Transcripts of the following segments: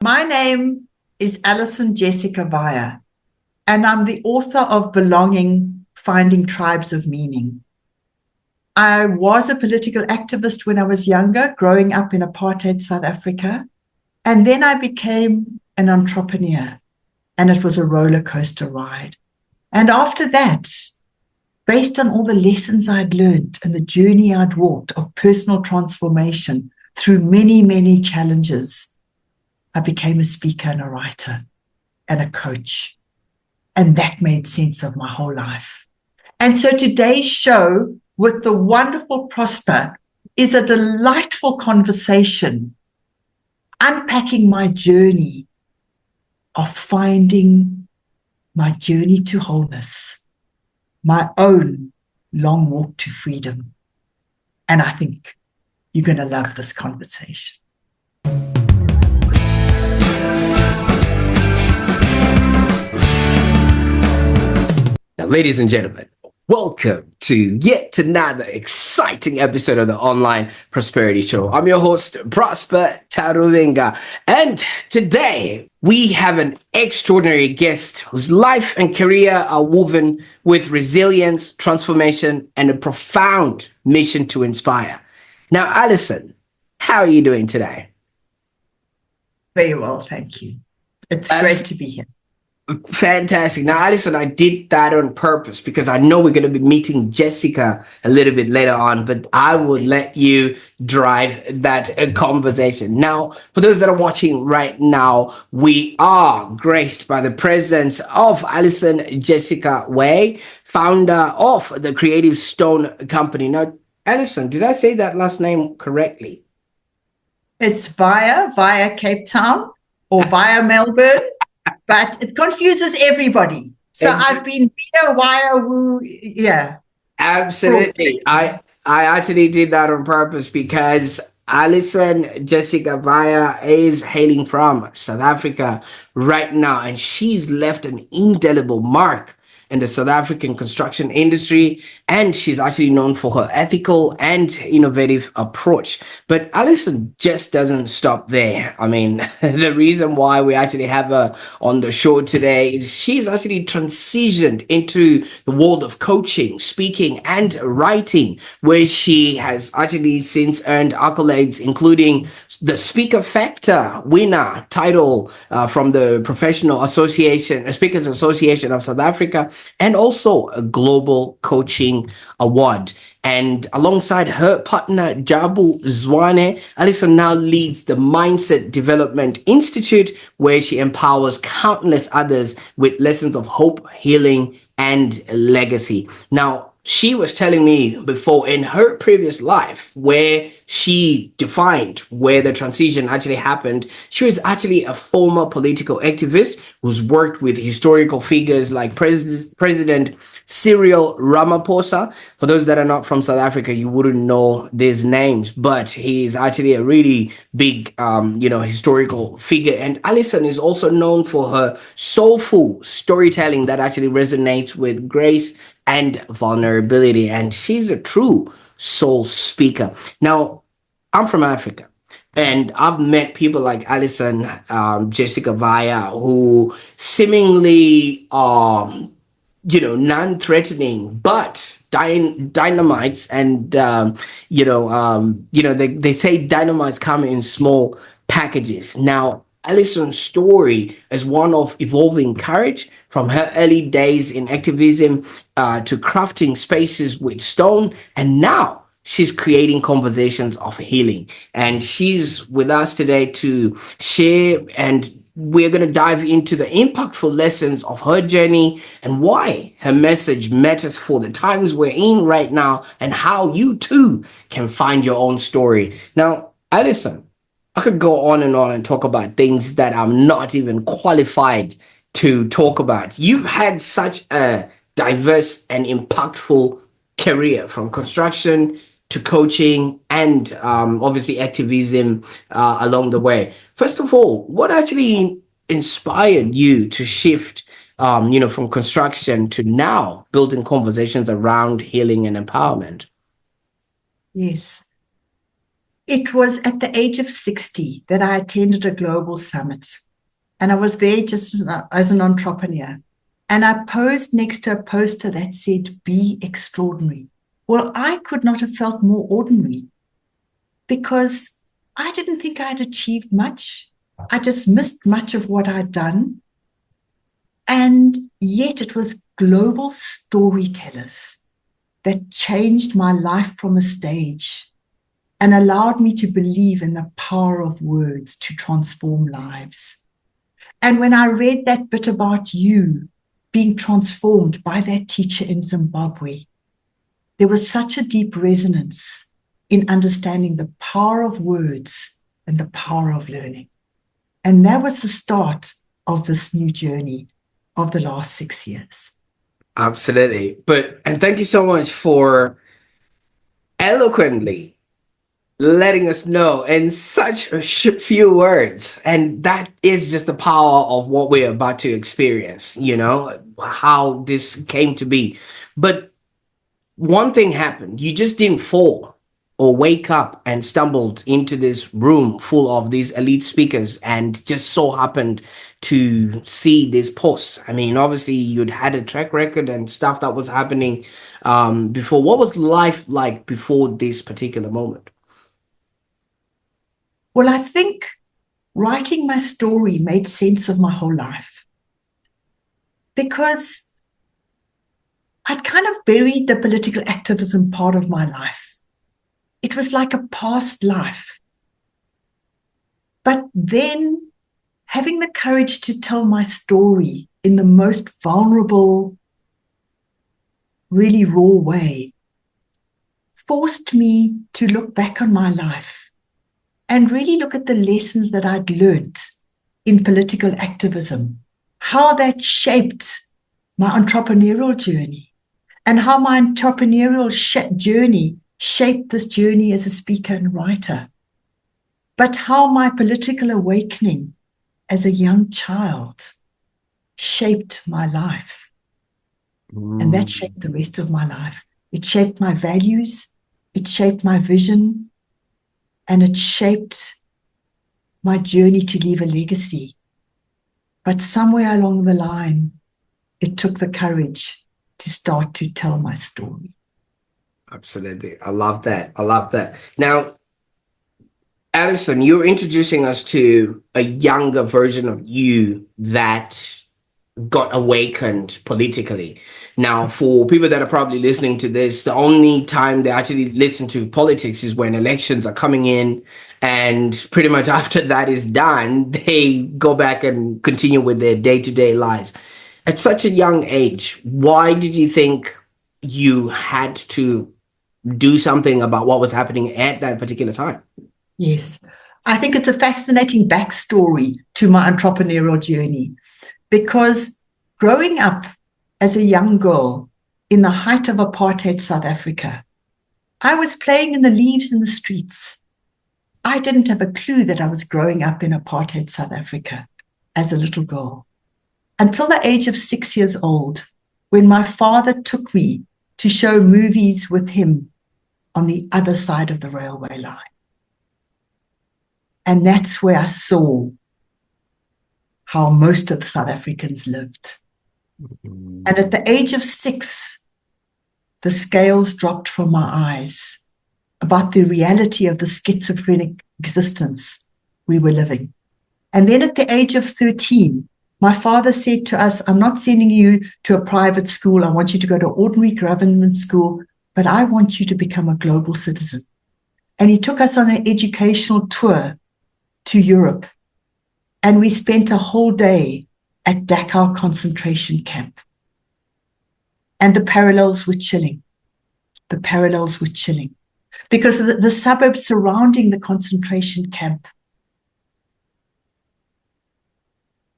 My name is Alison Jessica Weihe, and I'm the author of Belonging, Finding Tribes of Meaning. I was a political activist when I was younger, growing up in apartheid South Africa, and then I became an entrepreneur, and it was a roller coaster ride. And after that, based on all the lessons I'd learned and the journey I'd walked of personal transformation through many, many challenges, I became a speaker and a writer and a coach. And that made sense of my whole life. And so today's show with the wonderful Prosper is a delightful conversation, unpacking my journey of finding my journey to wholeness, my own long walk to freedom. And I think you're going to love this conversation. Now, ladies and gentlemen, welcome to yet another exciting episode of the Online Prosperity Show. I'm your host, Prosper Taruvinga, and today we have an extraordinary guest whose life and career are woven with resilience, transformation, and a profound mission to inspire. Now, Alison, how are you doing today? Very well, thank you. It's great to be here. Fantastic. Now, Alison, I did that on purpose because I know we're going to be meeting Jessica a little bit later on, but I will let you drive that conversation. Now, for those that are watching right now, we are graced by the presence of Alison Jessica Weihe, founder of the Creative Stone Company. Now, Alison, did I say that last name correctly? It's via Cape Town or via Melbourne. But it confuses everybody. So I've been via wire woo, yeah. Absolutely. I actually did that on purpose because Alison Jessica Weihe is hailing from South Africa right now, and she's left an indelible mark in the South African construction industry, and she's actually known for her ethical and innovative approach. But Alison just doesn't stop there. I mean, the reason why we actually have her on the show today is she's actually transitioned into the world of coaching, speaking, and writing, where she has actually since earned accolades, including the Speaker Factor winner title from the Professional Association, Speakers Association of South Africa, and also a Global Coaching Award. And alongside her partner, Jabu Zwane, Alison now leads the Mindset Development Institute, where she empowers countless others with lessons of hope, healing, and legacy. Now, she was telling me before in her previous life where she defined where the transition actually happened. She was actually a former political activist who's worked with historical figures like President Cyril Ramaphosa. For those that are not from South Africa, you wouldn't know these names, but he's actually a really big, historical figure. And Alison is also known for her soulful storytelling that actually resonates with grace and vulnerability, and she's a true soul speaker. Now, I'm from Africa, and I've met people like Alison Jessica Weihe, who seemingly are, non-threatening, but dynamites, and they say dynamites come in small packages. Now, Alison's story is one of evolving courage from her early days in activism to crafting spaces with stone. And now she's creating conversations of healing. And she's with us today to share, and we're going to dive into the impactful lessons of her journey and why her message matters for the times we're in right now, and how you too can find your own story. Now, Alison, I could go on and talk about things that I'm not even qualified to talk about. You've had such a diverse and impactful career, from construction to coaching and obviously activism along the way. First of all, what actually inspired you to shift from construction to now building conversations around healing and empowerment? Yes. It was at the age of 60 that I attended a global summit. And I was there just as an entrepreneur. And I posed next to a poster that said, "Be extraordinary." Well, I could not have felt more ordinary because I didn't think I'd achieved much. I just missed much of what I'd done. And yet it was global storytellers that changed my life from a stage and allowed me to believe in the power of words to transform lives. And when I read that bit about you being transformed by that teacher in Zimbabwe, there was such a deep resonance in understanding the power of words and the power of learning. And that was the start of this new journey of the last 6 years. Absolutely. And thank you so much for eloquently letting us know in such a few words. And that is just the power of what we're about to experience, how this came to be. But one thing happened. You just didn't fall or wake up and stumbled into this room full of these elite speakers and just so happened to see this post. I mean, obviously you'd had a track record and stuff that was happening before. What was life like before this particular moment? Well, I think writing my story made sense of my whole life because I'd kind of buried the political activism part of my life. It was like a past life. But then having the courage to tell my story in the most vulnerable, really raw way forced me to look back on my life and really look at the lessons that I'd learned in political activism, how that shaped my entrepreneurial journey, and how my entrepreneurial journey shaped this journey as a speaker and writer, but how my political awakening as a young child shaped my life. And that shaped the rest of my life. It shaped my values, it shaped my vision, and it shaped my journey to leave a legacy. But somewhere along the line, it took the courage to start to tell my story. Absolutely. I love that. I love that. Now, Alison, you're introducing us to a younger version of you that got awakened politically. Now, for people that are probably listening to this, the only time they actually listen to politics is when elections are coming in, and pretty much after that is done, they go back and continue with their day-to-day lives. At such a young age, why did you think you had to do something about what was happening at that particular time? Yes, I think it's a fascinating backstory to my entrepreneurial journey, because growing up as a young girl in the height of apartheid South Africa, I was playing in the leaves in the streets. I didn't have a clue that I was growing up in apartheid South Africa as a little girl until the age of 6 years old, when my father took me to show movies with him on the other side of the railway line. And that's where I saw how most of the South Africans lived. And at the age of 6, the scales dropped from my eyes about the reality of the schizophrenic existence we were living. And then at the age of 13, my father said to us, "I'm not sending you to a private school. I want you to go to ordinary government school, but I want you to become a global citizen." And he took us on an educational tour to Europe. And we spent a whole day at Dachau concentration camp. And the parallels were chilling. The parallels were chilling. Because the suburbs surrounding the concentration camp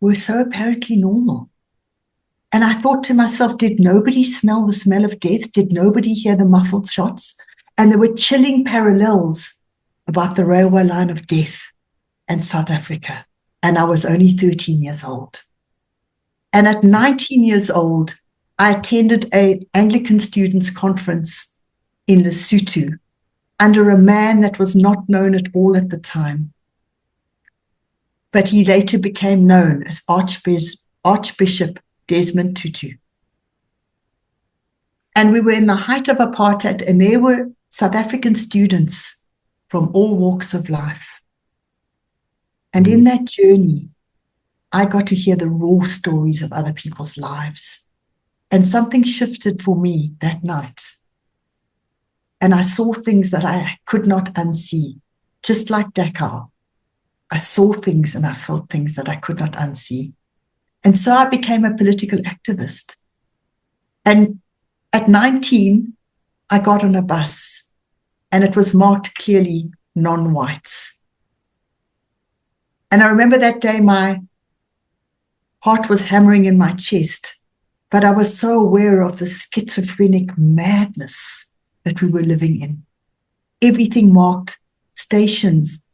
were so apparently normal. And I thought to myself, did nobody smell the smell of death? Did nobody hear the muffled shots? And there were chilling parallels about the railway line of death and South Africa. And I was only 13 years old. And at 19 years old, I attended an Anglican students' conference in Lesotho under a man that was not known at all at the time. But he later became known as Archbishop Desmond Tutu. And we were in the height of apartheid, and there were South African students from all walks of life. And in that journey, I got to hear the raw stories of other people's lives. And something shifted for me that night. And I saw things that I could not unsee, just like Dakar. I saw things and I felt things that I could not unsee. And so I became a political activist. And at 19, I got on a bus, and it was marked clearly non-whites. And I remember that day my heart was hammering in my chest, but I was so aware of the schizophrenic madness that we were living in. Everything marked stations,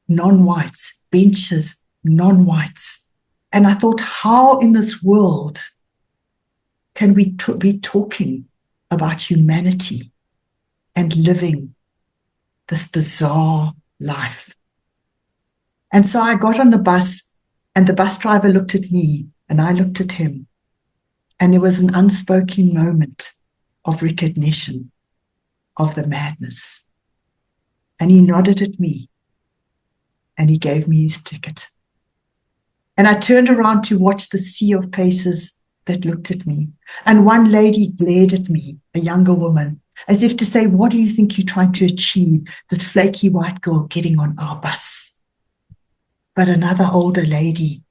non-whites, benches, non-whites. And I thought, how in this world can we be talking about humanity and living this bizarre life? And so I got on the bus, and the bus driver looked at me and I looked at him. And there was an unspoken moment of recognition of the madness. And he nodded at me and he gave me his ticket. And I turned around to watch the sea of faces that looked at me. And one lady glared at me, a younger woman, as if to say, what do you think you're trying to achieve, this flaky white girl getting on our bus? But another older lady,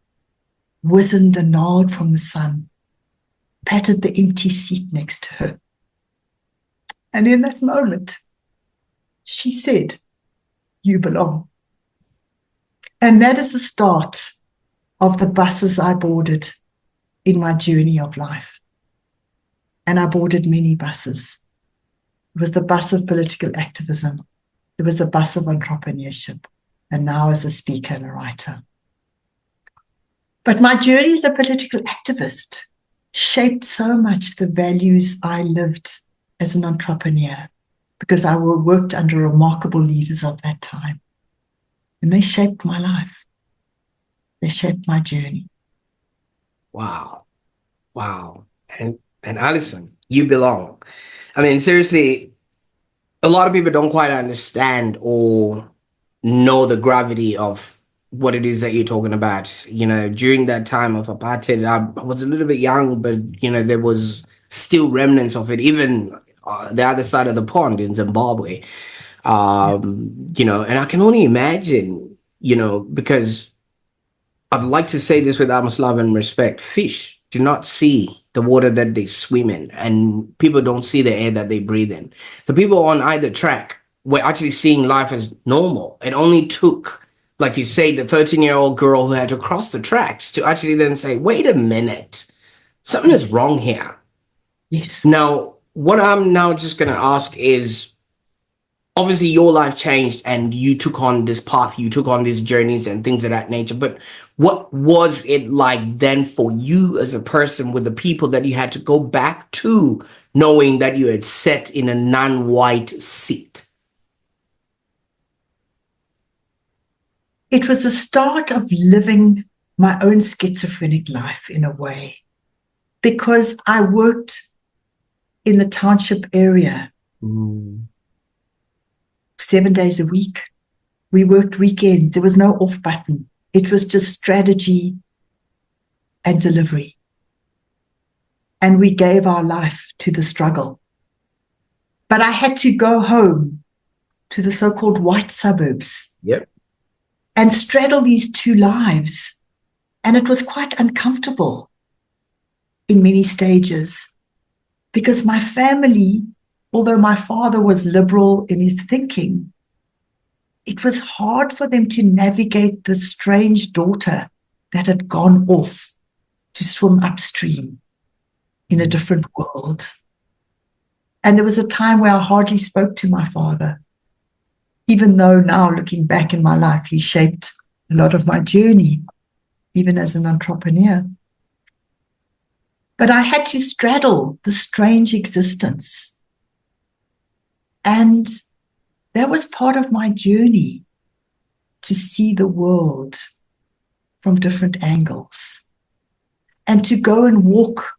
wizened and gnarled from the sun, patted the empty seat next to her. And in that moment, she said, you belong. And that is the start of the buses I boarded in my journey of life. And I boarded many buses. It was the bus of political activism. It was the bus of entrepreneurship. And now as a speaker and a writer. But my journey as a political activist shaped so much the values I lived as an entrepreneur, because I worked under remarkable leaders of that time. And they shaped my life. They shaped my journey. Wow. Wow. And Alison, you belong. I mean, seriously, a lot of people don't quite understand or know the gravity of what it is that you're talking about. You know, during that time of apartheid, I was a little bit young, but, you know, there was still remnants of it, even the other side of the pond in Zimbabwe. You know, and I can only imagine, you know, because I'd like to say this with utmost love and respect. Fish do not see the water that they swim in, and people don't see the air that they breathe in. The people on either track were actually seeing life as normal. It only took, like you say, the 13-year-old girl who had to cross the tracks to actually then say, wait a minute, something is wrong here. Yes. Now, what I'm now just going to ask is, obviously your life changed and you took on this path, you took on these journeys and things of that nature. But what was it like then for you as a person with the people that you had to go back to, knowing that you had sat in a non-white seat? It was the start of living my own schizophrenic life in a way, because I worked in the township area 7 days a week. We worked weekends. There was no off button. It was just strategy and delivery. And we gave our life to the struggle. But I had to go home to the so-called white suburbs. Yep. And straddle these two lives. And it was quite uncomfortable in many stages, because my family, although my father was liberal in his thinking, it was hard for them to navigate the strange daughter that had gone off to swim upstream in a different world. And there was a time where I hardly spoke to my father, even though now looking back in my life, he shaped a lot of my journey, even as an entrepreneur. But I had to straddle the strange existence. And that was part of my journey, to see the world from different angles and to go and walk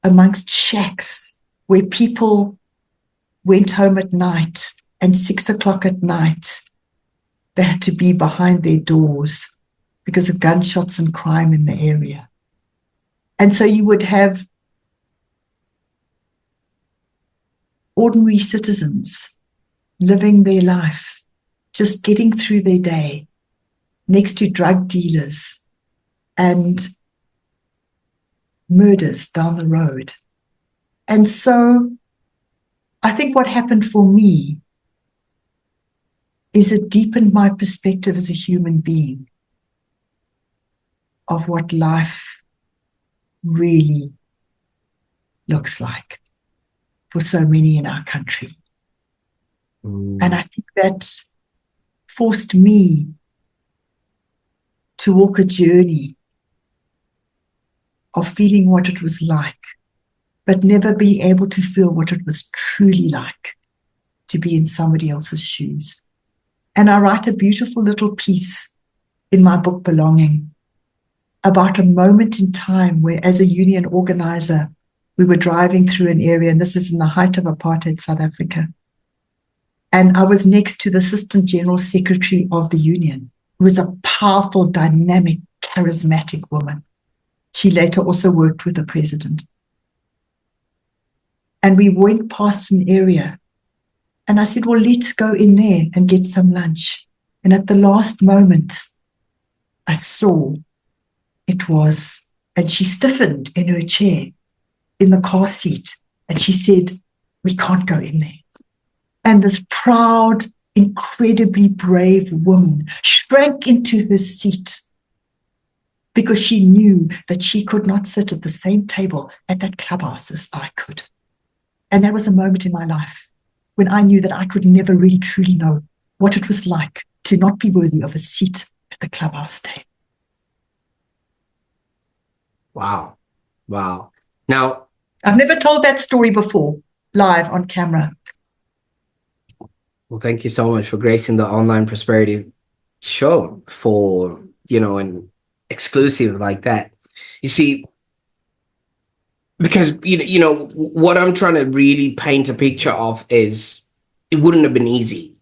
amongst shacks where people went home at night, and 6 o'clock at night, they had to be behind their doors because of gunshots and crime in the area. And so you would have ordinary citizens living their life, just getting through their day next to drug dealers and murders down the road. And so I think what happened for me is it deepened my perspective as a human being of what life really looks like for so many in our country. And I think that forced me to walk a journey of feeling what it was like, but never being able to feel what it was truly like to be in somebody else's shoes. And I write a beautiful little piece in my book, Belonging, about a moment in time where, as a union organizer, we were driving through an area, and this is in the height of apartheid South Africa. And I was next to the Assistant General Secretary of the union, who was a powerful, dynamic, charismatic woman. She later also worked with the president. And we went past an area, and I said, well, let's go in there and get some lunch. And at the last moment, I saw it was, and she stiffened in her chair in the car seat, and she said, we can't go in there. And this proud, incredibly brave woman shrank into her seat because she knew that she could not sit at the same table at that clubhouse as I could. And that was a moment in my life when I knew that I could never really truly know what it was like to not be worthy of a seat at the clubhouse table. Wow. Wow. Now, I've never told that story before, live on camera. well, thank you so much for gracing the Online Prosperity show for, an exclusive like that. You see, because, what I'm trying to really paint a picture of is it wouldn't have been easy,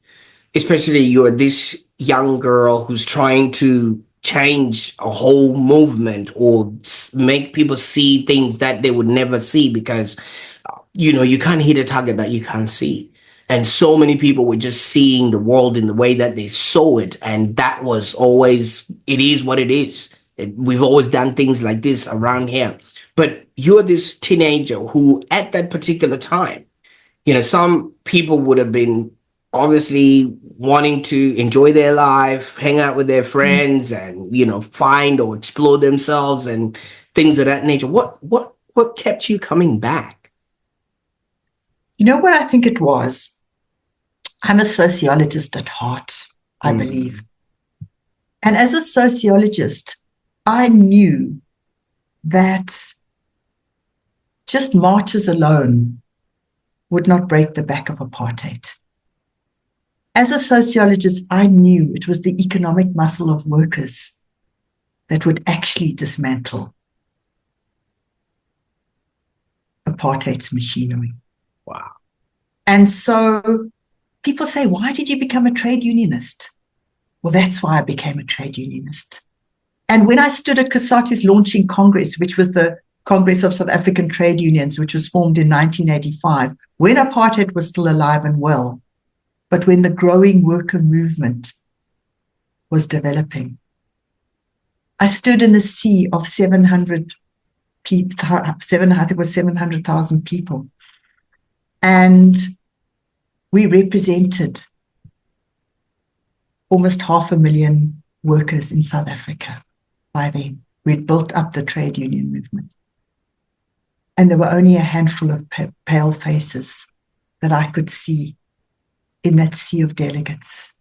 especially you're this young girl who's trying to change a whole movement or make people see things that they would never see because, you can't hit a target that you can't see. And so many people were just seeing the world in the way that they saw it. And that was always, it is what it is. We've always done things like this around here. But you're this teenager who, at that particular time, some people would have been obviously wanting to enjoy their life, hang out with their friends and, find or explore themselves and things of that nature. What kept you coming back? You know what I think it was? I'm a sociologist at heart, I believe. And as a sociologist, I knew that just marches alone would not break the back of apartheid. As a sociologist, I knew it was the economic muscle of workers that would actually dismantle apartheid's machinery. Wow. And so people say, why did you become a trade unionist? Well, that's why I became a trade unionist. And when I stood at COSATU's launching Congress, which was the Congress of South African Trade Unions, which was formed in 1985, when apartheid was still alive and well, but when the growing worker movement was developing, I stood in a sea of 700,000 people. And we represented almost 500,000 workers in South Africa by then. We'd built up the trade union movement. And there were only a handful of pale faces that I could see in that sea of delegates.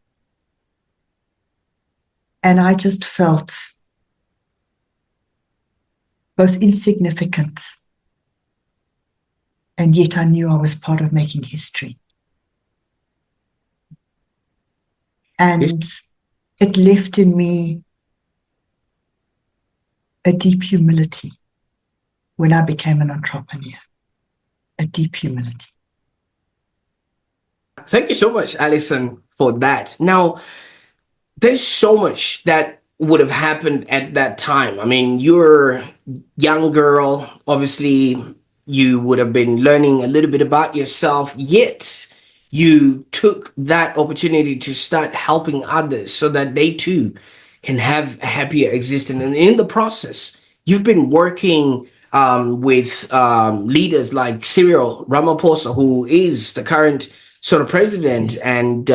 And I just felt both insignificant, and yet I knew I was part of making history. And it left in me a deep humility when I became an entrepreneur, a deep humility. Thank you so much, Alison, for that. Now, there's so much that would have happened at that time. I mean, you're a young girl, obviously, you would have been learning a little bit about yourself, yet you took that opportunity to start helping others so that they too can have a happier existence. And in the process, you've been working with leaders like Cyril Ramaphosa, who is the current sort of president, and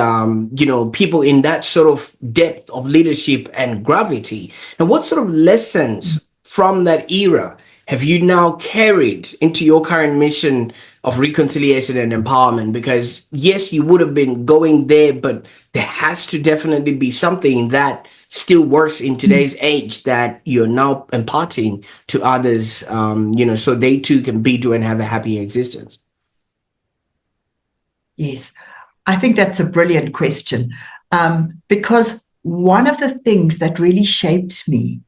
people in that sort of depth of leadership and gravity. And what sort of lessons from that era have you now carried into your current mission of reconciliation and empowerment? Because yes, you would have been going there, but there has to definitely be something that still works in today's age that you're now imparting to others, so they too can be, do, and have a happy existence. Yes, I think that's a brilliant question, because one of the things that really shaped me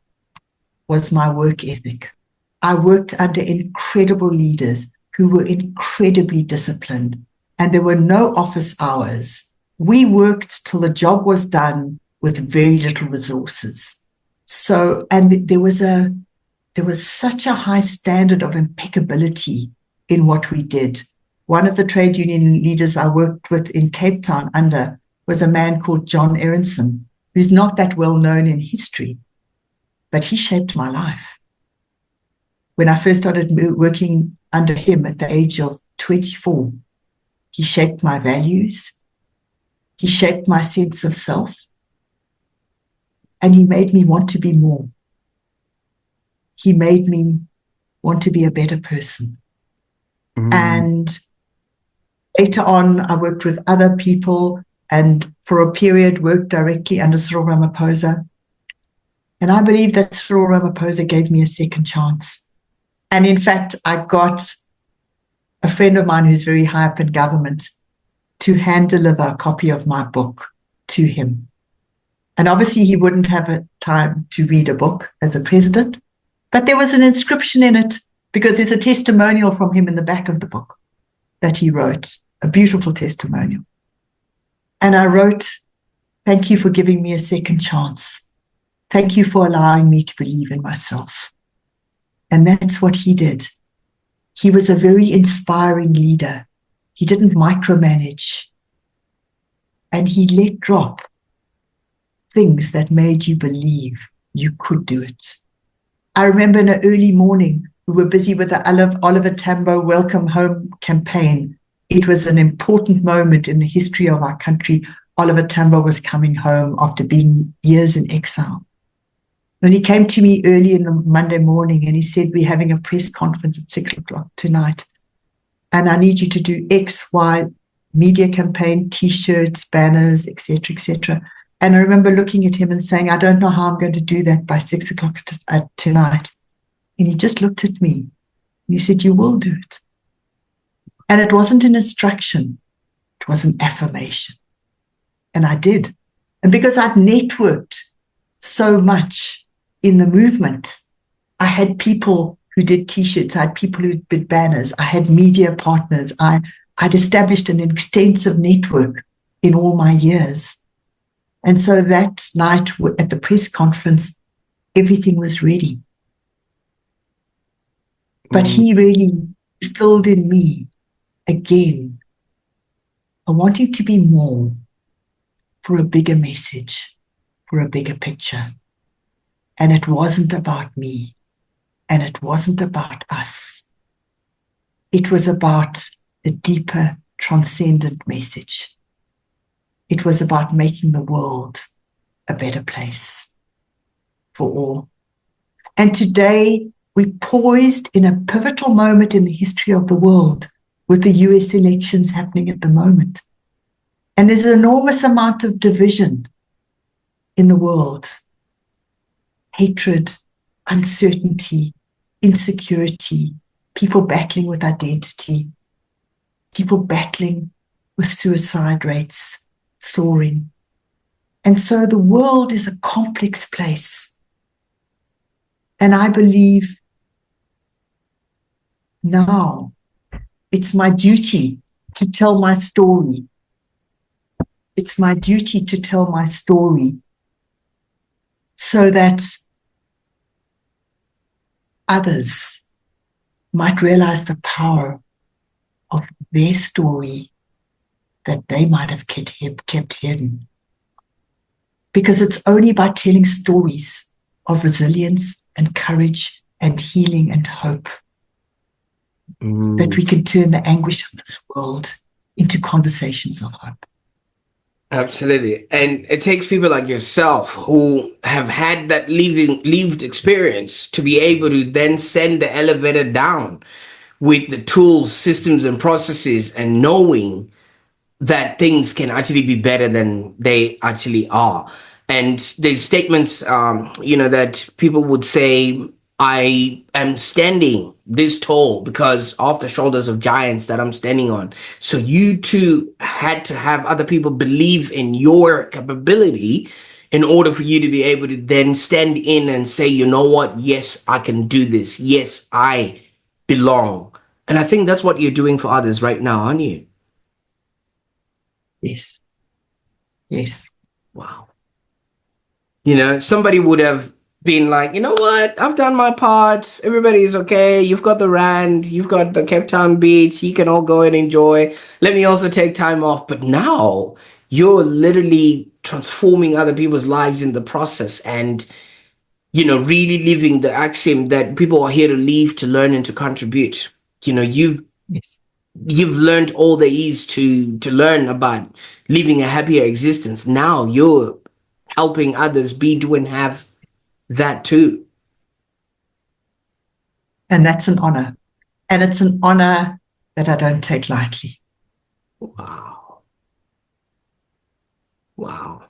was my work ethic. I worked under incredible leaders who were incredibly disciplined, and there were no office hours. We worked till the job was done with very little resources. So, and there was such a high standard of impeccability in what we did. One of the trade union leaders I worked with in Cape Town under was a man called John Aronson, who's not that well known in history, but he shaped my life. When I first started working under him at the age of 24, he shaped my values, he shaped my sense of self, and he made me want to be more. He made me want to be a better person. And later on, I worked with other people and for a period worked directly under Cyril Ramaphosa. And I believe that Cyril Ramaphosa gave me a second chance. And in fact, I got a friend of mine who's very high up in government to hand deliver a copy of my book to him. And obviously he wouldn't have a time to read a book as a president, but there was an inscription in it because there's a testimonial from him in the back of the book that he wrote, a beautiful testimonial. And I wrote, "Thank you for giving me a second chance. Thank you for allowing me to believe in myself." And that's what he did. He was a very inspiring leader. He didn't micromanage. And he let drop things that made you believe you could do it. I remember in an early morning, we were busy with the Oliver Tambo Welcome Home campaign. It was an important moment in the history of our country. Oliver Tambo was coming home after being years in exile. And he came to me early in the Monday morning and he said, "We're having a press conference at 6:00 tonight. And I need you to do X, Y, media campaign, T-shirts, banners, etc., etc." And I remember looking at him and saying, "I don't know how I'm going to do that by 6:00 tonight." And he just looked at me and he said, "You will do it." And it wasn't an instruction, it was an affirmation. And I did. And because I'd networked so much in the movement, I had people who did T-shirts, I had people who did banners, I had media partners, I'd established an extensive network in all my years. And so that night at the press conference, everything was ready. But he really instilled in me, again, a wanting to be more for a bigger message, for a bigger picture. And it wasn't about me, and it wasn't about us. It was about a deeper, transcendent message. It was about making the world a better place for all. And today, we're poised in a pivotal moment in the history of the world with the US elections happening at the moment. And there's an enormous amount of division in the world. Hatred, uncertainty, insecurity, people battling with identity, people battling with suicide rates soaring. And so the world is a complex place. And I believe now it's my duty to tell my story. It's my duty to tell my story so that others might realize the power of their story that they might have kept hidden. Because it's only by telling stories of resilience and courage and healing and hope that we can turn the anguish of this world into conversations of hope. Absolutely. And it takes people like yourself who have had that lived experience to be able to then send the elevator down with the tools, systems, and processes, and knowing that things can actually be better than they actually are. And there's statements, that people would say, I am standing this tall because of the shoulders of giants that I'm standing on. So you too had to have other people believe in your capability in order for you to be able to then stand in and say, you know what? Yes, I can do this. Yes, I belong. And I think that's what you're doing for others right now, aren't you? Yes. Yes. Wow. Somebody would have been like, you know what? I've done my part. Everybody's okay. You've got the Rand. You've got the Cape Town beach. You can all go and enjoy. Let me also take time off. But now you're literally transforming other people's lives in the process and, really living the axiom that people are here to live, to learn, and to contribute. Yes. You've learned all there is to learn about living a happier existence. Now you're helping others be, do, and have that too. And that's an honor. And it's an honor that I don't take lightly. Wow. Wow.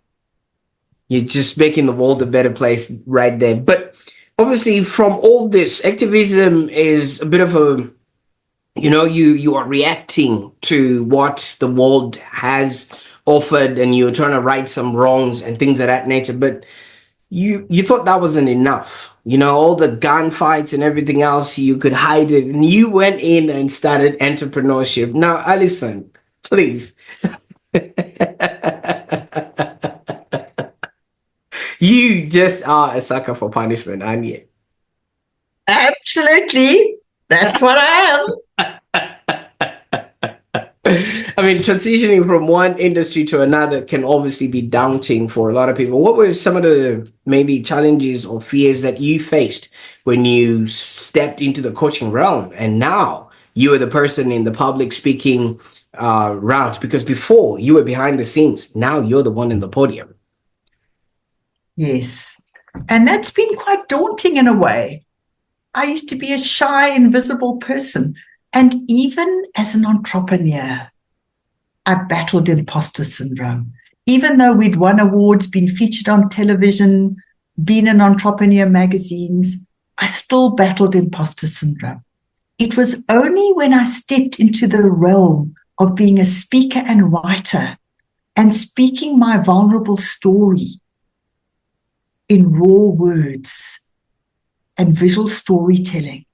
You're just making the world a better place right there. But obviously from all this, activism is a bit of a, you are reacting to what the world has offered and you're trying to right some wrongs and things of that nature. But you thought that wasn't enough. All the gunfights and everything else, you could hide it. And you went in and started entrepreneurship. Now, Alison, please. You just are a sucker for punishment, aren't you? Absolutely. That's what I am. I mean, transitioning from one industry to another can obviously be daunting for a lot of people. What were some of the maybe challenges or fears that you faced when you stepped into the coaching realm and now you are the person in the public speaking route? Because before you were behind the scenes, now you're the one in the podium. Yes. And that's been quite daunting in a way. I used to be a shy, invisible person. And even as an entrepreneur, I battled imposter syndrome. Even though we'd won awards, been featured on television, been in entrepreneur magazines, I still battled imposter syndrome. It was only when I stepped into the realm of being a speaker and writer and speaking my vulnerable story in raw words and visual storytelling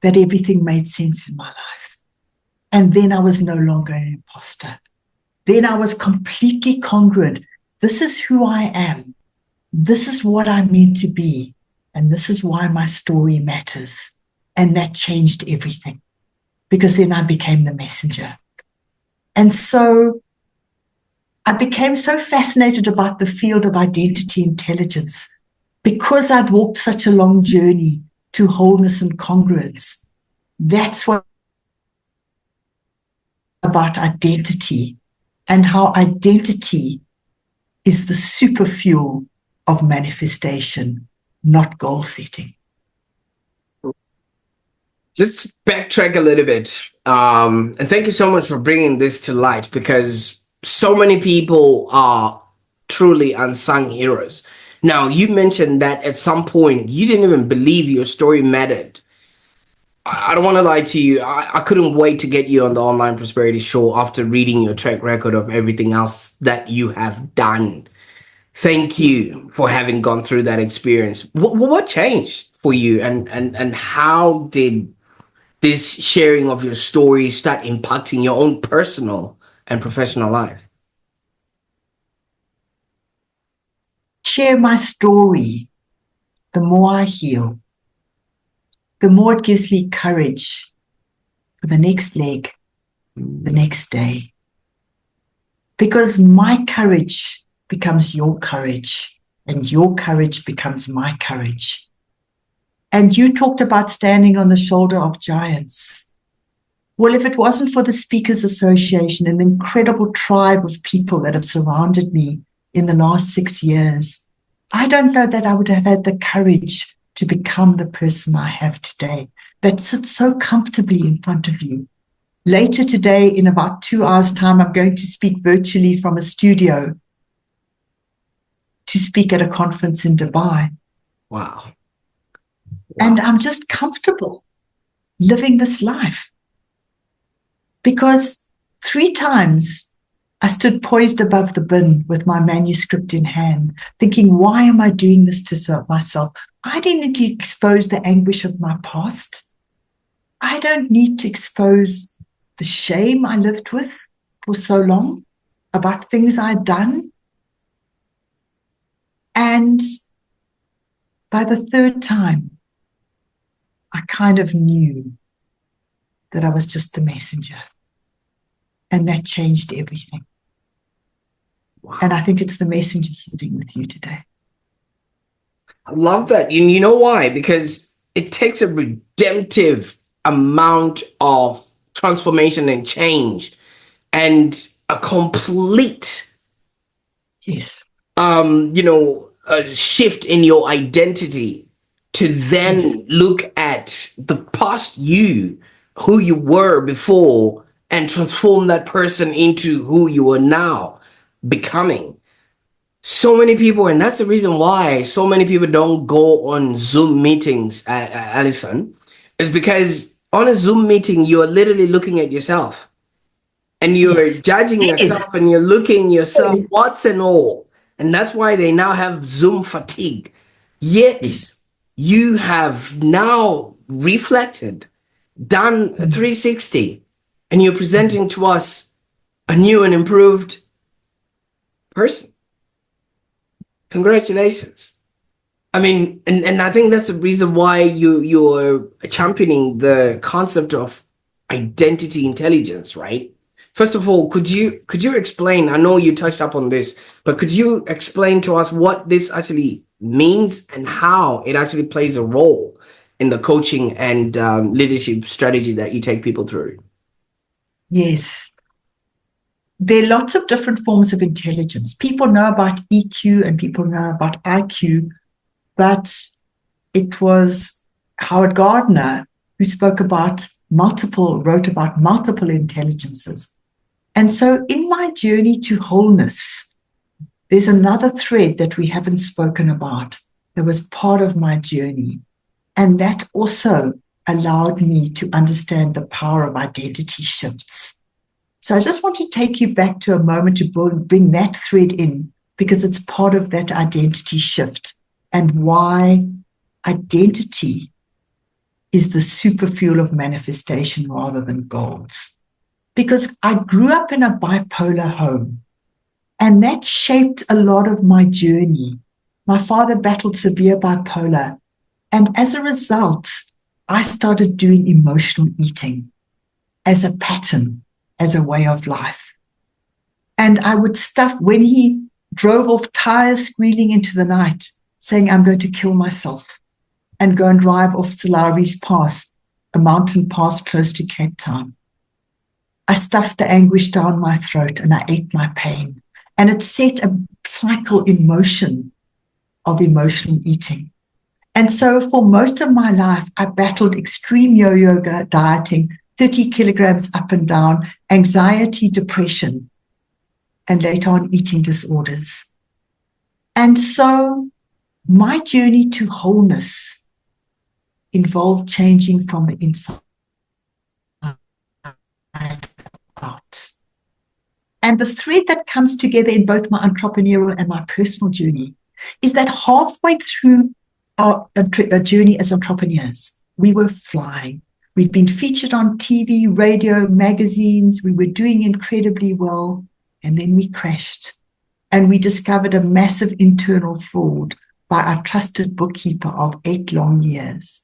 that everything made sense in my life. And then I was no longer an imposter. Then I was completely congruent. This is who I am. This is what I'm meant to be. And this is why my story matters. And that changed everything, because then I became the messenger. And so I became so fascinated about the field of identity intelligence because I'd walked such a long journey to wholeness and congruence. That's what about identity and how identity is the super fuel of manifestation, not goal setting. Let's backtrack a little bit. And thank you so much for bringing this to light, because so many people are truly unsung heroes. Now, you mentioned that at some point you didn't even believe your story mattered. I don't want to lie to you. I couldn't wait to get you on the Online Prosperity Show after reading your track record of everything else that you have done. Thank you for having gone through that experience. What changed for you, and how did this sharing of your story start impacting your own personal and professional life? Share my story, the more I heal, the more it gives me courage for the next leg, the next day. Because my courage becomes your courage, and your courage becomes my courage. And you talked about standing on the shoulder of giants. Well, if it wasn't for the Speakers Association and the incredible tribe of people that have surrounded me in the last 6 years, I don't know that I would have had the courage to become the person I have today that sits so comfortably in front of you. Later today, in about 2 hours' time, I'm going to speak virtually from a studio to speak at a conference in Dubai. Wow. And I'm just comfortable living this life. Because 3 times I stood poised above the bin with my manuscript in hand, thinking, why am I doing this to myself? I didn't need to expose the anguish of my past. I don't need to expose the shame I lived with for so long about things I'd done. And by the 3rd time, I kind of knew that I was just the messenger. And that changed everything. Wow. And I think it's the messenger sitting with you today. I love that. You know why? Because it takes a redemptive amount of transformation and change and a complete yes a shift in your identity to then look at the past you, who you were before, and transform that person into who you are now becoming. So many people, and that's the reason why so many people don't go on Zoom meetings, Alison, is because on a Zoom meeting, you're literally looking at yourself and you're judging yourself and you're looking yourself, what's and all. And that's why they now have Zoom fatigue. Yet you have now reflected, done a 360, and you're presenting to us a new and improved person. Congratulations. I mean, and I think that's the reason why you're championing the concept of identity intelligence, right? First of all, could you explain? I know you touched up on this, but could you explain to us what this actually means and how it actually plays a role in the coaching and leadership strategy that you take people through? Yes. There are lots of different forms of intelligence. People know about EQ and people know about IQ, but it was Howard Gardner who wrote about multiple intelligences. And so in my journey to wholeness, there's another thread that we haven't spoken about that was part of my journey. And that also allowed me to understand the power of identity shifts. So I just want to take you back to a moment to bring that thread in, because it's part of that identity shift and why identity is the super fuel of manifestation rather than goals. Because I grew up in a bipolar home, and that shaped a lot of my journey. My father battled severe bipolar, and as a result, I started doing emotional eating as a pattern, as a way of life. And I would stuff, when he drove off, tires squealing into the night, saying, I'm going to kill myself, and go and drive off Salaris Pass, a mountain pass close to Cape Town. I stuffed the anguish down my throat and I ate my pain. And it set a cycle in motion of emotional eating. And so for most of my life, I battled extreme yo-yo dieting, 30 kilograms up and down, anxiety, depression, and later on eating disorders. And so my journey to wholeness involved changing from the inside out. And the thread that comes together in both my entrepreneurial and my personal journey is that halfway through our journey as entrepreneurs, we were flying. We'd been featured on TV, radio, magazines. We were doing incredibly well. And then we crashed. And we discovered a massive internal fraud by our trusted bookkeeper of 8 long years.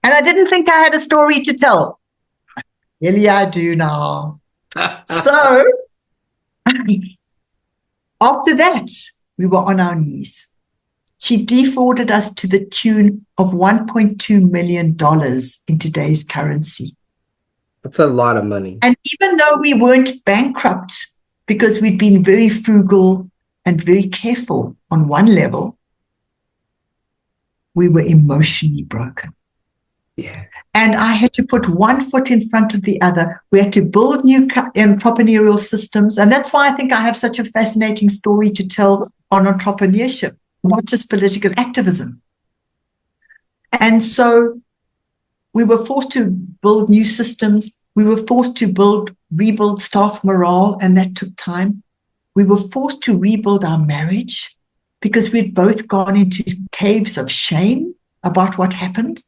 And I didn't think I had a story to tell. Really, I do now. So after that, we were on our knees. She defrauded us to the tune of $1.2 million in today's currency. That's a lot of money. And even though we weren't bankrupt because we'd been very frugal and very careful on one level, we were emotionally broken. Yeah. And I had to put one foot in front of the other. We had to build new entrepreneurial systems. And that's why I think I have such a fascinating story to tell on entrepreneurship, not just political activism. And so we were forced to build new systems. We were forced to rebuild staff morale, and that took time. We were forced to rebuild our marriage because we'd both gone into caves of shame about what happened.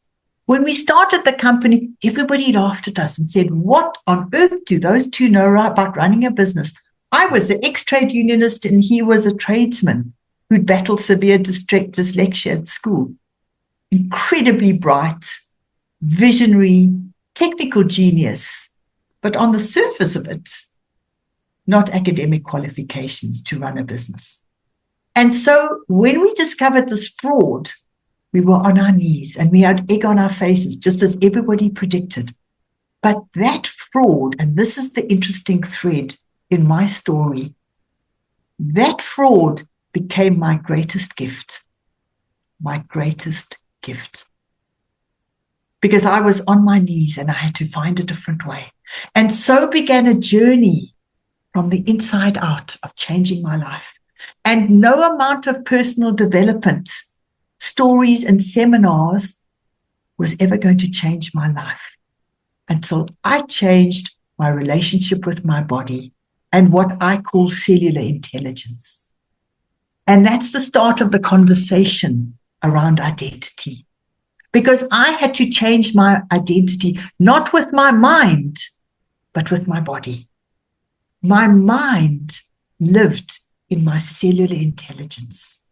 When we started the company, everybody laughed at us and said, what on earth do those two know about running a business? I was the ex-trade unionist and he was a tradesman who'd battled severe dyslexia at school. Incredibly bright, visionary, technical genius, but on the surface of it, not academic qualifications to run a business. And so when we discovered this fraud, we were on our knees and we had egg on our faces, just as everybody predicted. But that fraud, and this is the interesting thread in my story, that fraud became my greatest gift. My greatest gift. Because I was on my knees and I had to find a different way. And so began a journey from the inside out of changing my life. And no amount of personal development, stories and seminars was ever going to change my life until I changed my relationship with my body and what I call cellular intelligence. And that's the start of the conversation around identity. Because I had to change my identity, not with my mind, but with my body. My mind lived in my cellular intelligence.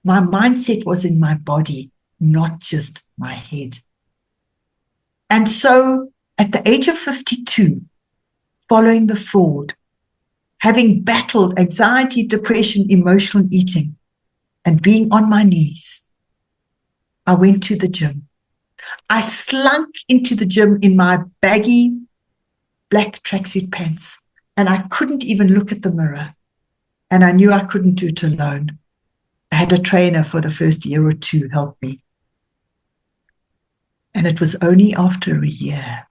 My mindset was in my body, not just my head. And so at the age of 52, following the fraud, having battled anxiety, depression, emotional eating, and being on my knees, I went to the gym. I slunk into the gym in my baggy black tracksuit pants, and I couldn't even look at the mirror. And I knew I couldn't do it alone. I had a trainer for the first year or two help me. And it was only after a year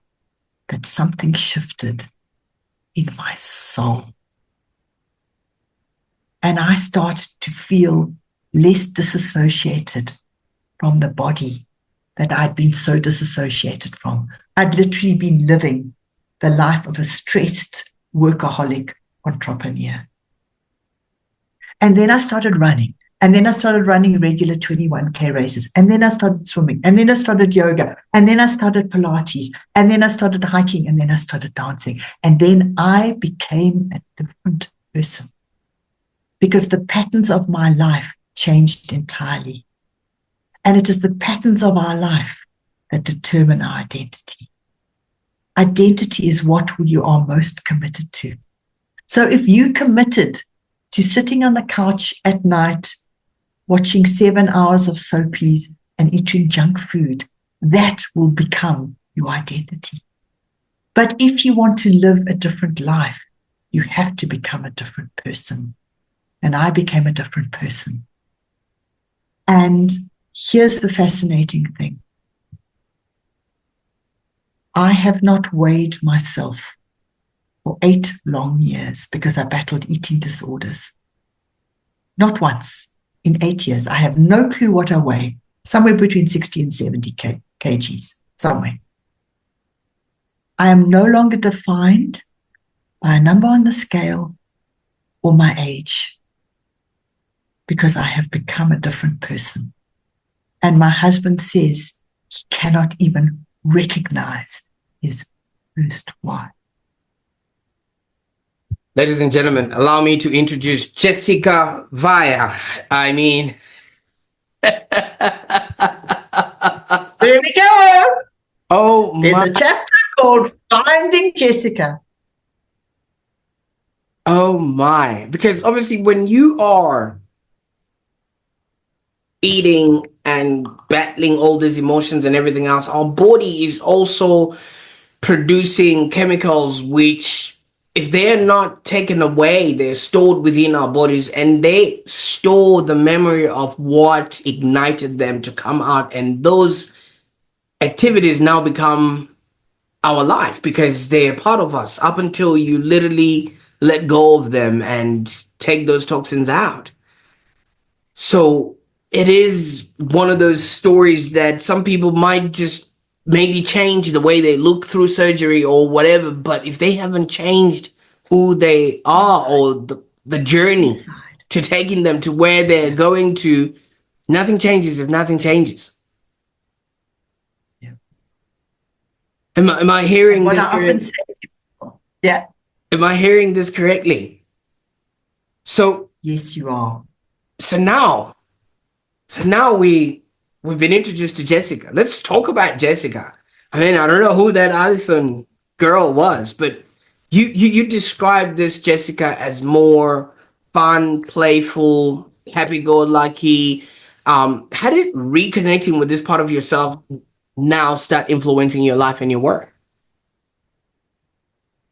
that something shifted in my soul. And I started to feel less disassociated from the body that I'd been so disassociated from. I'd literally been living the life of a stressed workaholic entrepreneur. And then I started running. And then I started running regular 21K races. And then I started swimming. And then I started yoga. And then I started Pilates. And then I started hiking. And then I started dancing. And then I became a different person because the patterns of my life changed entirely. And it is the patterns of our life that determine our identity. Identity is what you are most committed to. So if you committed to sitting on the couch at night, watching 7 hours of soapies and eating junk food, that will become your identity. But if you want to live a different life, you have to become a different person. And I became a different person. And here's the fascinating thing. I have not weighed myself for 8 long years because I battled eating disorders. Not once in 8 years. I have no clue what I weigh. Somewhere between 60 and 70 kgs, somewhere. I am no longer defined by a number on the scale or my age, because I have become a different person. And my husband says he cannot even recognize his first wife. Ladies and gentlemen, allow me to introduce Jessica Weihe. I mean, There we go. oh There's my, a chapter called Finding Jessica. oh my. Because obviously when you are eating and battling all these emotions and everything else, our body is also producing chemicals which, if they're not taken away, they're stored within our bodies, and they store the memory of what ignited them to come out. And those activities now become our life because they're part of us up until you literally let go of them and take those toxins out. So it is one of those stories that some people might just maybe change the way they look through surgery or whatever, but if they haven't changed who they are or the journey to taking them to where they're going to, nothing changes if nothing changes. Yeah. Am I hearing What this I often say to people, yeah. Am I hearing this correctly? So Yes, you are. so now we've been introduced to Jessica. Let's talk about Jessica. I mean, I don't know who that Alison girl was, but you described this Jessica as more fun, playful, happy-go-lucky. How did reconnecting with this part of yourself now start influencing your life and your work?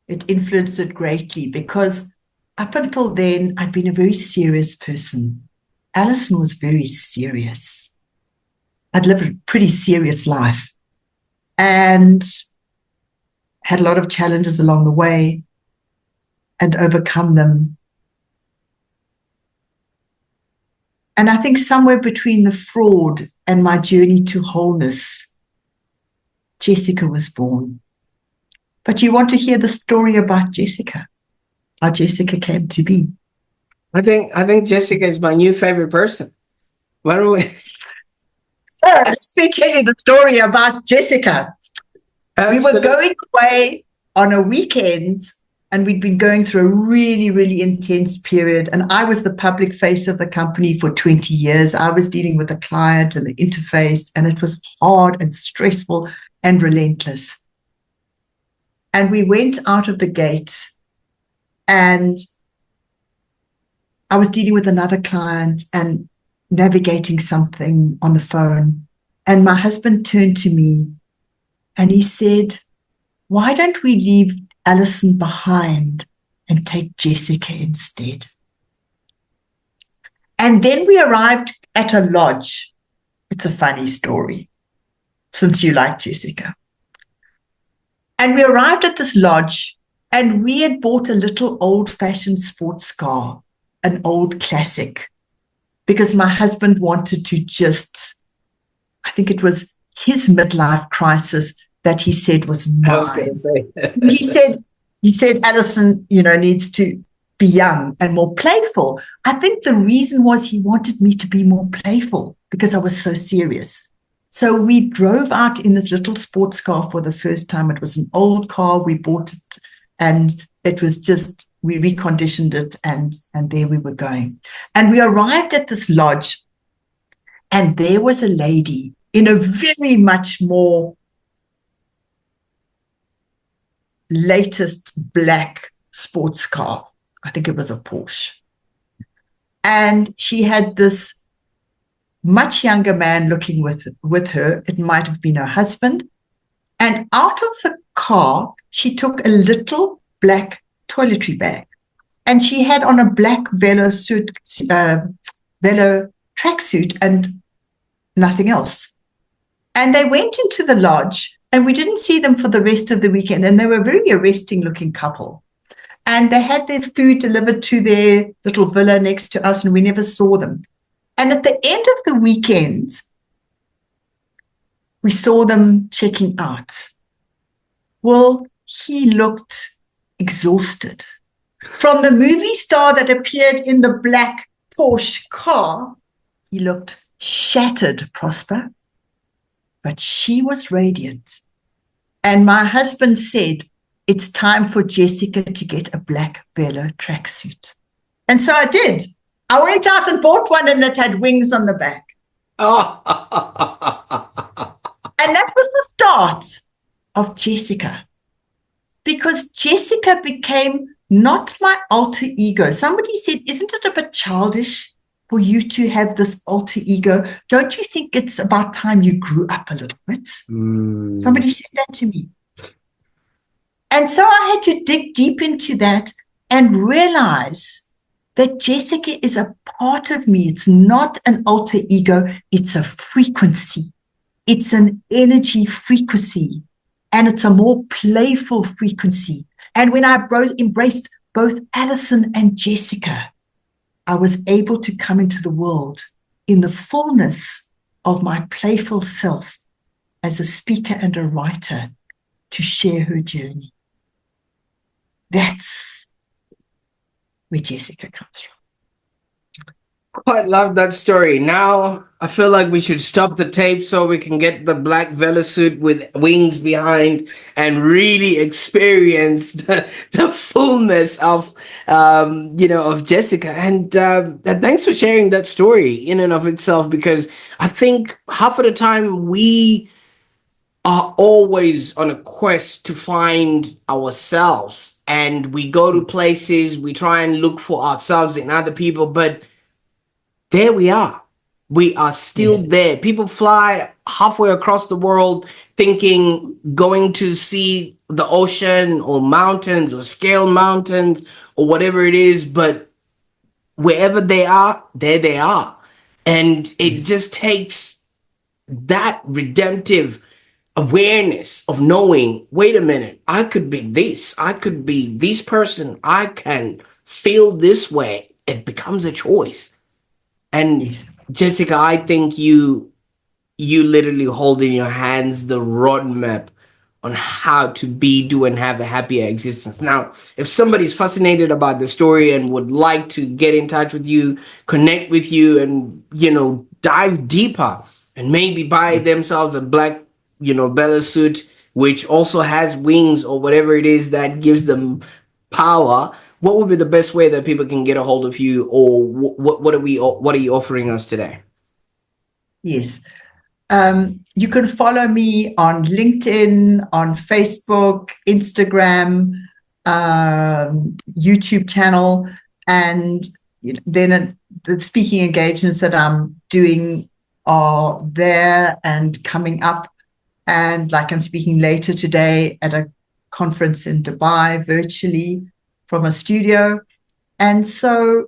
It influenced it greatly because up until then, I'd been a very serious person. Alison was very serious. I'd lived a pretty serious life and had a lot of challenges along the way and overcome them. And I think somewhere between the fraud and my journey to wholeness, Jessica was born. But you want to hear the story about Jessica, how Jessica came to be. I think Jessica is my new favorite person. Why don't we? Let me tell you the story about Jessica. Absolutely. We were going away on a weekend and we'd been going through a really, really intense period. And I was the public face of the company for 20 years. I was dealing with the client and the interface, and it was hard and stressful and relentless. And we went out of the gate and I was dealing with another client and navigating something on the phone. And my husband turned to me and he said, "Why don't we leave Alison behind and take Jessica instead?" And then we arrived at a lodge. It's a funny story, since you like Jessica. And we arrived at this lodge and we had bought a little old-fashioned sports car, an old classic, because my husband wanted to just, I think it was his midlife crisis that he said was mine. I was going to say. he said, Alison, needs to be young and more playful. I think the reason was he wanted me to be more playful because I was so serious. So we drove out in this little sports car for the first time. It was an old car. We bought it and it was just, we reconditioned it and there we were going. And we arrived at this lodge and there was a lady in a very much more latest black sports car. I think it was a Porsche. And she had this much younger man looking with her. It might have been her husband. And out of the car, she took a little black toiletry bag. And she had on a black velo tracksuit and nothing else. And they went into the lodge and we didn't see them for the rest of the weekend. And they were a very arresting looking couple. And they had their food delivered to their little villa next to us and we never saw them. And at the end of the weekend, we saw them checking out. Well, he looked exhausted. From the movie star that appeared in the black Porsche car, he looked shattered, Prosper, but she was radiant. And my husband said, it's time for Jessica to get a black Velo tracksuit. And so I did. I went out and bought one and it had wings on the back. Oh. And that was the start of Jessica. Because Jessica became not my alter ego. Somebody said, isn't it a bit childish for you to have this alter ego? Don't you think it's about time you grew up a little bit? Somebody said that to me. And so I had to dig deep into that and realize that Jessica is a part of me. It's not an alter ego. It's a frequency. It's an energy frequency. And it's a more playful frequency. And when I embraced both Alison and Jessica, I was able to come into the world in the fullness of my playful self as a speaker and a writer to share her journey. That's where Jessica comes from. Quite love that story. Now I feel like we should stop the tape so we can get the black velosuit with wings behind and really experience the fullness of of Jessica. And thanks for sharing that story in and of itself, because I think half of the time we are always on a quest to find ourselves, and we go to places, we try and look for ourselves in other people, but there we are. We are still there. People fly halfway across the world thinking going to see the ocean or mountains or scale mountains or whatever it is, but wherever they are, there they are. And it just takes that redemptive awareness of knowing, wait a minute, I could be this, I could be this person, I can feel this way. It becomes a choice. And Jessica, I think you literally hold in your hands the roadmap on how to be, do, and have a happier existence. Now, if somebody's fascinated about the story and would like to get in touch with you, connect with you, and dive deeper, and maybe buy themselves a black Bella suit, which also has wings or whatever it is that gives them power, what would be the best way that people can get a hold of you, or what are you offering us today? Yes. You can follow me on LinkedIn, on Facebook, Instagram, YouTube channel, and then the speaking engagements that I'm doing are there and coming up. And like I'm speaking later today at a conference in Dubai virtually from a studio. And so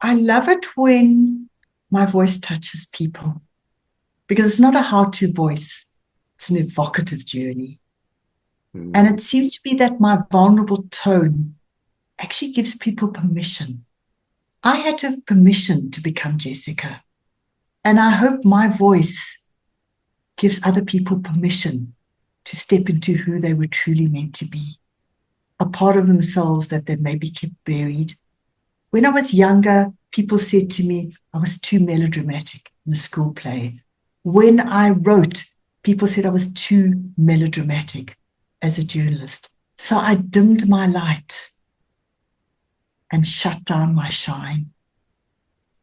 I love it when my voice touches people, because it's not a how-to voice. It's an evocative journey. And it seems to be that my vulnerable tone actually gives people permission. I had to have permission to become Jessica. And I hope my voice gives other people permission to step into who they were truly meant to be, a part of themselves that they maybe kept buried. When I was younger, people said to me, I was too melodramatic in the school play. When I wrote, people said I was too melodramatic as a journalist. So I dimmed my light and shut down my shine.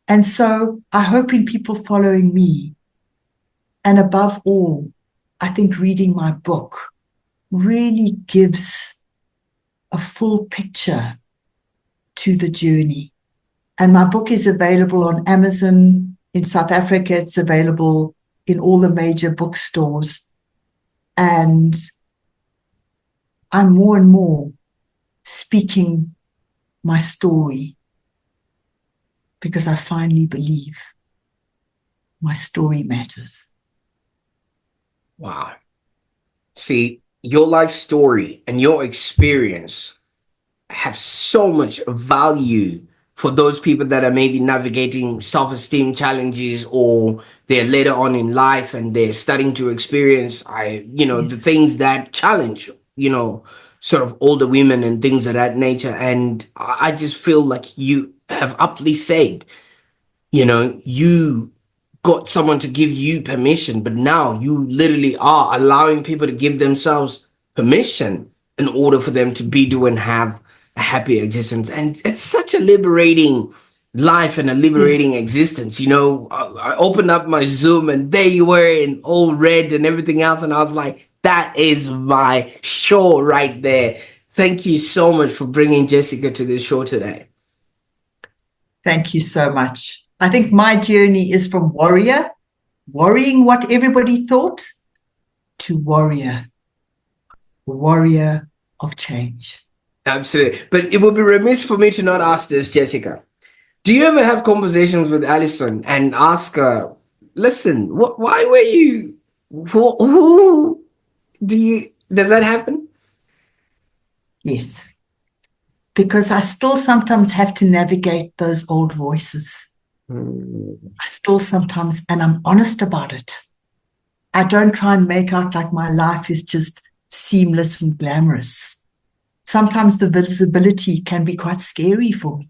And so I hope in people following me, and above all, I think reading my book really gives a full picture to the journey. And my book is available on Amazon. In South Africa, it's available in all the major bookstores. And I'm more and more speaking my story, because I finally believe my story matters. Wow. See, your life story and your experience have so much value for those people that are maybe navigating self-esteem challenges, or they're later on in life and they're starting to experience the things that challenge sort of older women and things of that nature. And I just feel like you have aptly said, you know, you got someone to give you permission, but now you literally are allowing people to give themselves permission in order for them to be, do, and have a happy existence. And it's such a liberating life and a Yes. liberating existence. You know, I opened up my Zoom and there you were in all red and everything else. And I was like, that is my show right there. Thank you so much for bringing Jessica to this show today. Thank you so much. I think my journey is from warrior, worrying what everybody thought, to warrior, warrior of change. Absolutely. But it would be remiss for me to not ask this, Jessica. Do you ever have conversations with Alison and ask her, listen, why were you, who do you, does that happen? Yes, because I still sometimes have to navigate those old voices. I still sometimes, and I'm honest about it. I don't try and make out like my life is just seamless and glamorous. Sometimes the visibility can be quite scary for me.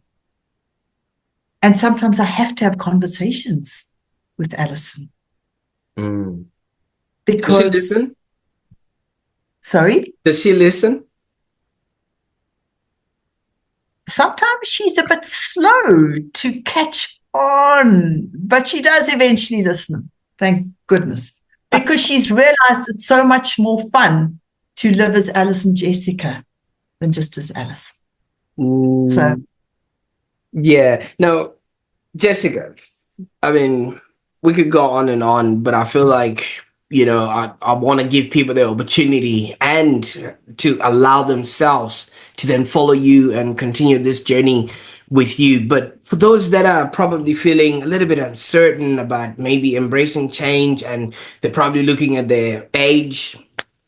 And sometimes I have to have conversations with Alison. Does she Because, listen? sorry? Does she listen? Sometimes she's a bit slow to catch on, but she does eventually listen. Thank goodness. Because she's realized it's so much more fun to live as Alison Jessica than just as Alice. So, Yeah. Now, Jessica, I mean, we could go on and on, but I feel like, you know, I want to give people the opportunity and to allow themselves to then follow you and continue this journey with you. But for those that are probably feeling a little bit uncertain about maybe embracing change, and they're probably looking at their age,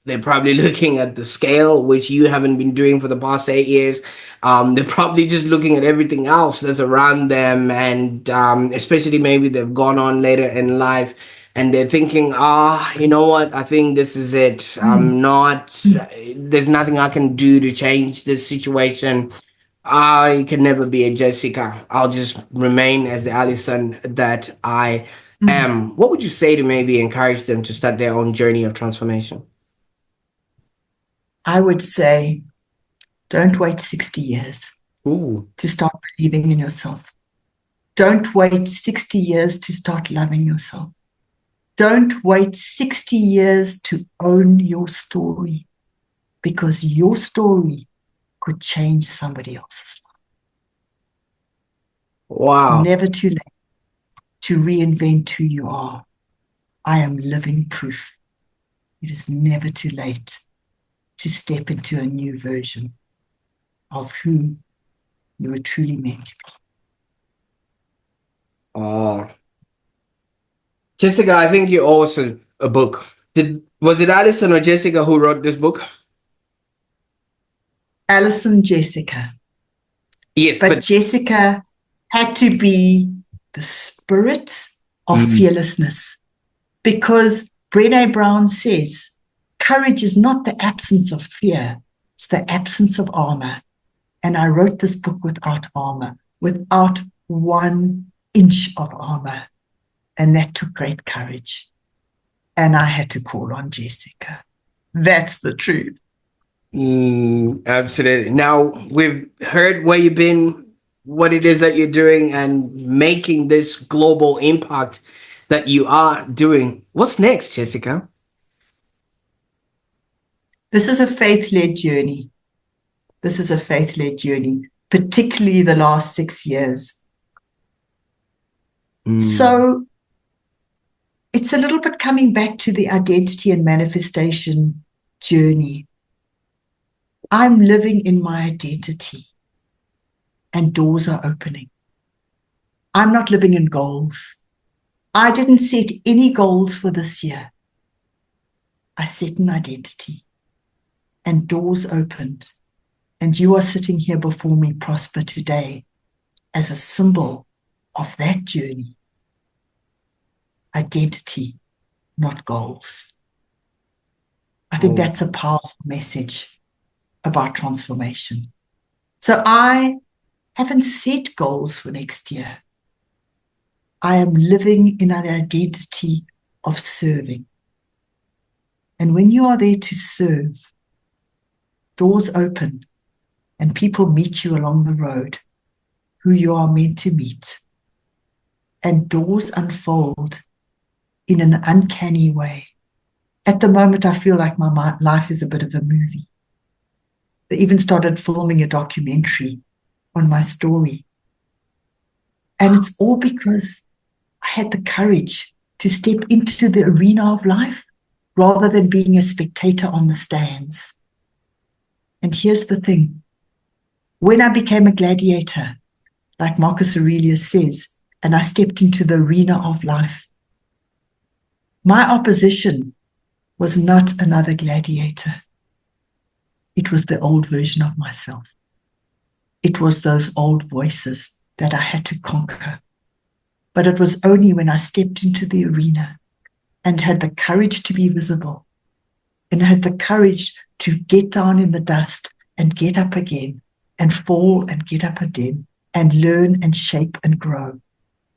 they're probably looking at the scale, which you haven't been doing for the past 8 years. They're probably just looking at everything else that's around them. And especially maybe they've gone on later in life and they're thinking, you know what? I think this is it. There's nothing I can do to change this situation. I can never be a Jessica. I'll just remain as the Alison that I am. What would you say to maybe encourage them to start their own journey of transformation? I would say, don't wait 60 years to start believing in yourself. Don't wait 60 years to start loving yourself. Don't wait 60 years to own your story, because your story could change somebody else's life. It's Wow. never too late to reinvent who you are. I am living proof. It is never too late to step into a new version of who you were truly meant to be. Jessica, I think you owe us a book. Was it Alison or Jessica who wrote this book? Alison Jessica. Yes, but Jessica had to be the spirit of fearlessness, because Brené Brown says courage is not the absence of fear, it's the absence of armor. And I wrote this book without armor, without 1 inch of armor. And that took great courage. And I had to call on Jessica. That's the truth. Absolutely. Now, we've heard where you've been, what it is that you're doing, and making this global impact that you are doing. What's next, Jessica? This is a faith-led journey. This is a faith-led journey, particularly the last 6 years. So it's a little bit coming back to the identity and manifestation journey. I'm living in my identity and doors are opening. I'm not living in goals. I didn't set any goals for this year. I set an identity and doors opened. And you are sitting here before me, Prosper, today as a symbol of that journey. Identity, not goals. I think that's a powerful message. about transformation. So I haven't set goals for next year. I am living in an identity of serving. And when you are there to serve, doors open and people meet you along the road who you are meant to meet. And doors unfold in an uncanny way. At the moment, I feel like my life is a bit of a movie. They even started filming a documentary on my story. And it's all because I had the courage to step into the arena of life rather than being a spectator on the stands. And here's the thing. When I became a gladiator, like Marcus Aurelius says, and I stepped into the arena of life, my opposition was not another gladiator. It was the old version of myself. It was those old voices that I had to conquer. But it was only when I stepped into the arena and had the courage to be visible and had the courage to get down in the dust and get up again and fall and get up again and learn and shape and grow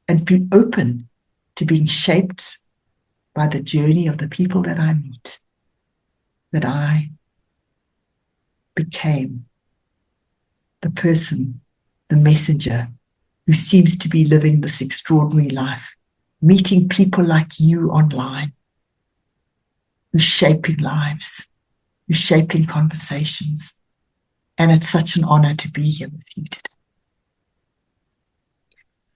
and be open to being shaped by the journey of the people that I meet, that I became the person, the messenger who seems to be living this extraordinary life, meeting people like you online, who's shaping lives, who's shaping conversations. And it's such an honor to be here with you today.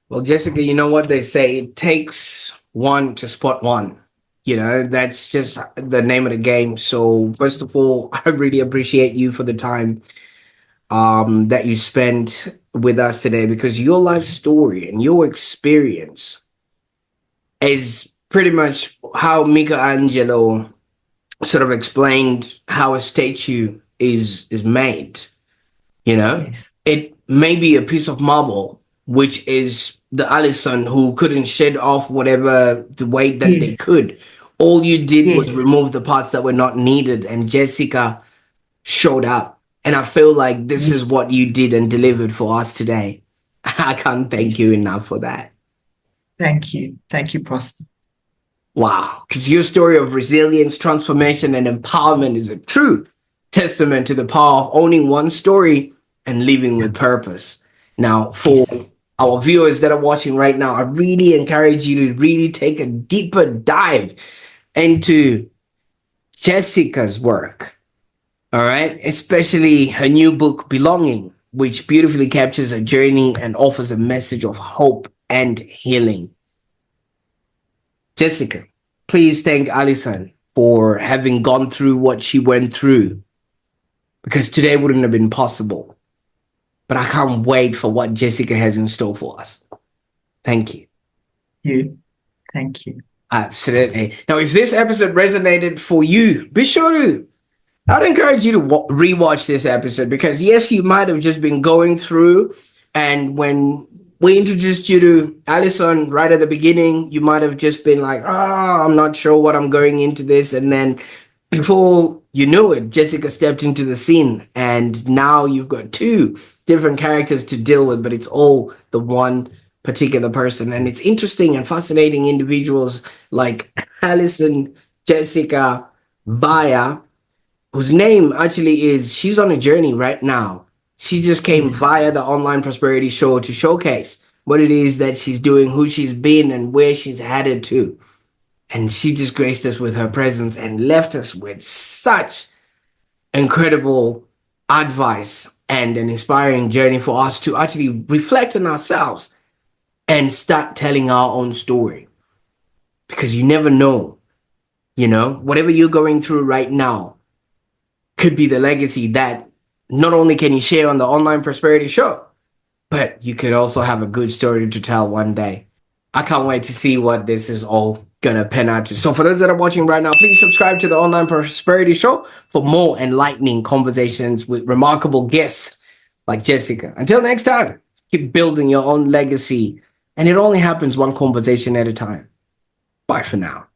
Well, Jessica, you know what they say, it takes one to spot one. You know, that's just the name of the game. So first of all, I really appreciate you for the time that you spent with us today, because your life story and your experience is pretty much how Michelangelo sort of explained how a statue is made. You know, Yes. it may be a piece of marble, which is the Alison who couldn't shed off whatever the weight that they Yes. could. All you did was Yes. remove the parts that were not needed, and Jessica showed up. And I feel like this is Yes. what you did and delivered for us today. I can't thank Yes. you enough for that. Thank you. Thank you, Prosper. Wow. Because your story of resilience, transformation, and empowerment is a true testament to the power of owning one story and living with purpose. Now, for Yes. our viewers that are watching right now, I really encourage you to really take a deeper dive into Jessica's work. All right, especially her new book, Belonging, which beautifully captures her journey and offers a message of hope and healing. Jessica, please thank Alison for having gone through what she went through, because today wouldn't have been possible. But I can't wait for what Jessica has in store for us. Thank you. Thank you. Absolutely. Now, if this episode resonated for you, be sure to I'd encourage you to rewatch this episode, because yes, you might have just been going through, and when we introduced you to Alison right at the beginning, you might have just been like, I'm not sure what I'm going into this. And then before you knew it, Jessica stepped into the scene, and now you've got two different characters to deal with, but it's all the one particular person. And it's interesting and fascinating individuals like Alison Jessica Weihe, whose name actually is, she's on a journey right now. She just came Yes. via the Online Prosperity Show to showcase what it is that she's doing, who she's been, and where she's headed to. And she just graced us with her presence and left us with such incredible advice and an inspiring journey for us to actually reflect on ourselves and start telling our own story. Because you never know, whatever you're going through right now could be the legacy that not only can you share on the Online Prosperity Show, but you could also have a good story to tell one day. I can't wait to see what this is all gonna pan out to. So for those that are watching right now, please subscribe to the Online Prosperity Show for more enlightening conversations with remarkable guests like Jessica. Until next time, keep building your own legacy, and it only happens one conversation at a time. Bye for now.